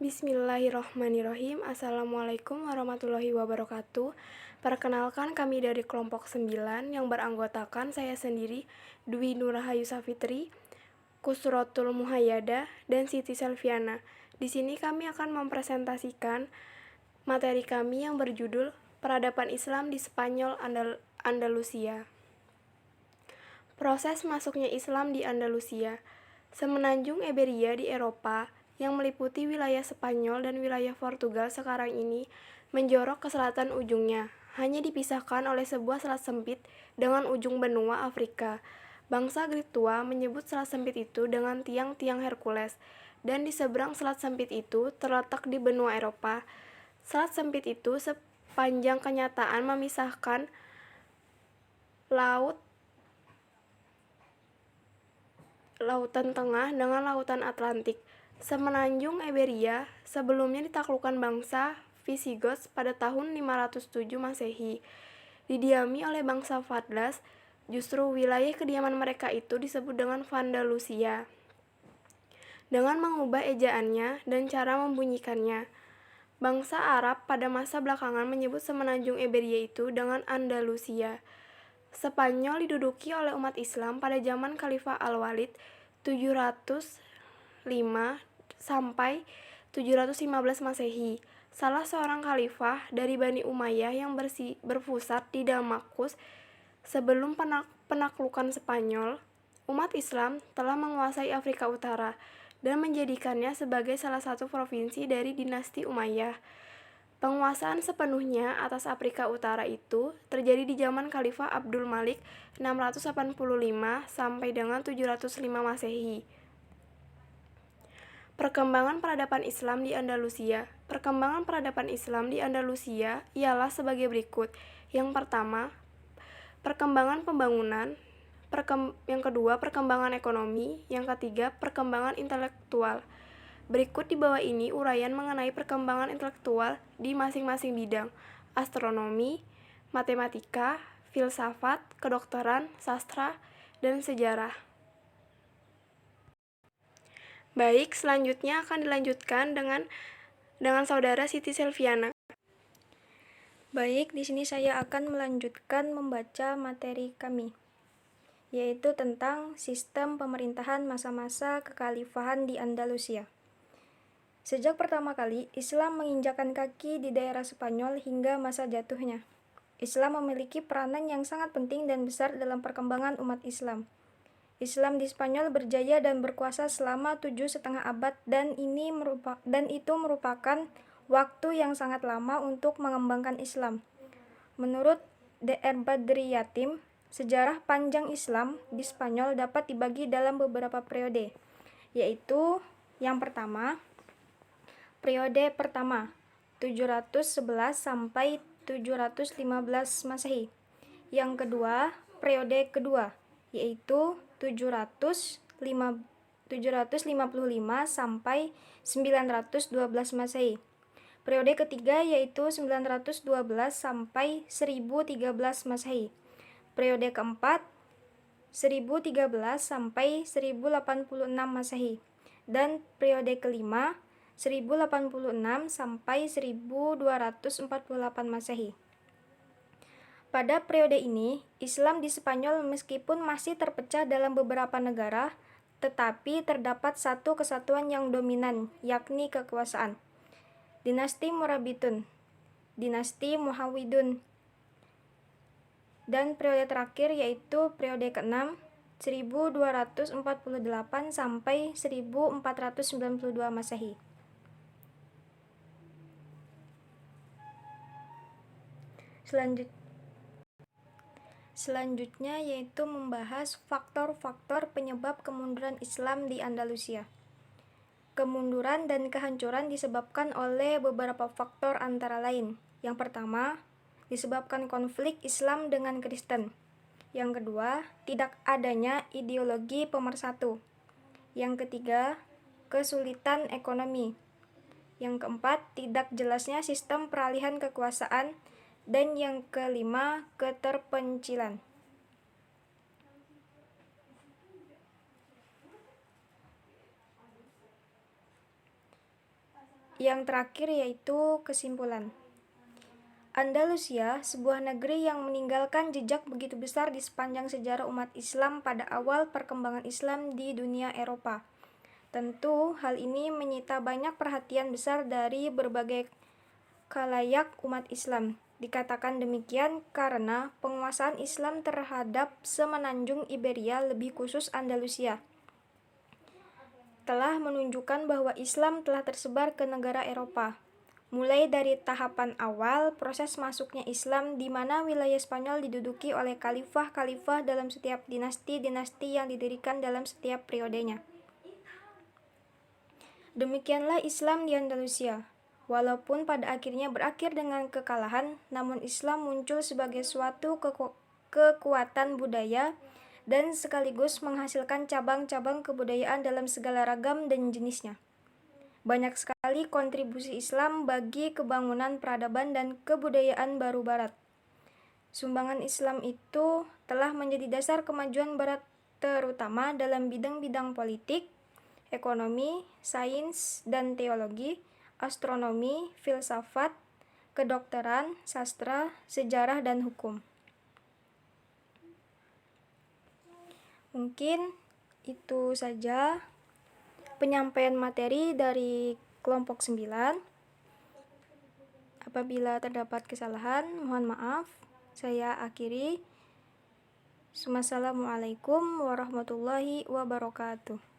Bismillahirrohmanirrohim. Assalamualaikum warahmatullahi wabarakatuh. Perkenalkan, kami dari kelompok 9 yang beranggotakan saya sendiri, Dwi Nurahayu Safitri, Kusrotul Muhayyada, dan Siti Selviana. Di sini kami akan mempresentasikan materi kami yang berjudul Peradaban Islam di Spanyol Andalusia. Proses masuknya Islam di Andalusia. Semenanjung Iberia di Eropa yang meliputi wilayah Spanyol dan wilayah Portugal sekarang ini menjorok ke selatan ujungnya, hanya dipisahkan oleh sebuah selat sempit dengan ujung benua Afrika. Bangsa Greek tua menyebut selat sempit itu dengan tiang-tiang Hercules, dan di seberang selat sempit itu terletak di benua Eropa. Selat sempit itu sepanjang kenyataan memisahkan Lautan Tengah dengan Lautan Atlantik. Semenanjung Iberia sebelumnya ditaklukkan bangsa Visigoths pada tahun 507 Masehi. Didiami oleh bangsa Fadlas, justru wilayah kediaman mereka itu disebut dengan Vandalusia. Dengan mengubah ejaannya dan cara membunyikannya, bangsa Arab pada masa belakangan menyebut semenanjung Iberia itu dengan Andalusia. Spanyol diduduki oleh umat Islam pada zaman Khalifah Al-Walid 705 sampai 715 Masehi. Salah seorang khalifah dari Bani Umayyah yang berpusat di Damaskus. Sebelum penaklukan Spanyol, umat Islam telah menguasai Afrika Utara dan menjadikannya sebagai salah satu provinsi dari dinasti Umayyah. Penguasaan sepenuhnya atas Afrika Utara itu terjadi di zaman Khalifah Abdul Malik 685 sampai dengan 705 Masehi. Perkembangan peradaban Islam di Andalusia. Perkembangan peradaban Islam di Andalusia ialah sebagai berikut. Yang pertama, perkembangan pembangunan. Yang kedua, perkembangan ekonomi. Yang ketiga, perkembangan intelektual. Berikut di bawah ini uraian mengenai perkembangan intelektual di masing-masing bidang: astronomi, matematika, filsafat, kedokteran, sastra, dan sejarah. Baik, selanjutnya akan dilanjutkan dengan saudara Siti Selviana. Baik, di sini saya akan melanjutkan membaca materi kami, yaitu tentang sistem pemerintahan masa-masa kekhalifahan di Andalusia. Sejak pertama kali Islam menginjakkan kaki di daerah Spanyol hingga masa jatuhnya, Islam memiliki peranan yang sangat penting dan besar dalam perkembangan umat Islam. Islam di Spanyol berjaya dan berkuasa selama 7,5 abad dan itu merupakan waktu yang sangat lama untuk mengembangkan Islam. Menurut Dr. Badri Yatim, sejarah panjang Islam di Spanyol dapat dibagi dalam beberapa periode, yaitu yang pertama, periode pertama 711 sampai 715 Masehi. Yang kedua, periode kedua, yaitu 755 sampai 912 Masehi. Periode ketiga yaitu 912 sampai 1013 Masehi. Periode keempat 1013 sampai 1086 Masehi. Dan periode kelima 1086 sampai 1248 Masehi. Pada periode ini, Islam di Spanyol meskipun masih terpecah dalam beberapa negara, tetapi terdapat satu kesatuan yang dominan, yakni kekuasaan. Dinasti Morabitun, Dinasti Muhawidun, dan periode terakhir yaitu periode ke-6, 1248 sampai 1492 Masehi. Selanjutnya yaitu membahas faktor-faktor penyebab kemunduran Islam di Andalusia. Kemunduran dan kehancuran disebabkan oleh beberapa faktor antara lain. Yang pertama, disebabkan konflik Islam dengan Kristen. Yang kedua, tidak adanya ideologi pemersatu. Yang ketiga, kesulitan ekonomi. Yang keempat, tidak jelasnya sistem peralihan kekuasaan. Dan yang kelima, keterpencilan. yang terakhir yaitu kesimpulan. Andalusia, sebuah negeri yang meninggalkan jejak begitu besar di sepanjang sejarah umat Islam pada awal perkembangan Islam di dunia Eropa. Tentu, hal ini menyita banyak perhatian besar dari berbagai khalayak umat Islam. Dikatakan demikian karena penguasaan Islam terhadap semenanjung Iberia, lebih khusus Andalusia, telah menunjukkan bahwa Islam telah tersebar ke negara Eropa. Mulai dari tahapan awal proses masuknya Islam, di mana wilayah Spanyol diduduki oleh khalifah-khalifah dalam setiap dinasti-dinasti yang didirikan dalam setiap periodenya. Demikianlah Islam di Andalusia. Walaupun pada akhirnya berakhir dengan kekalahan, namun Islam muncul sebagai suatu kekuatan budaya dan sekaligus menghasilkan cabang-cabang kebudayaan dalam segala ragam dan jenisnya. Banyak sekali kontribusi Islam bagi kebangunan peradaban dan kebudayaan baru Barat. Sumbangan Islam itu telah menjadi dasar kemajuan Barat, terutama dalam bidang-bidang politik, ekonomi, sains dan teologi, astronomi, filsafat, kedokteran, sastra, sejarah, dan hukum. Mungkin itu saja penyampaian materi dari kelompok 9. Apabila terdapat kesalahan, mohon maaf. Saya akhiri. Wassalamualaikum warahmatullahi wabarakatuh.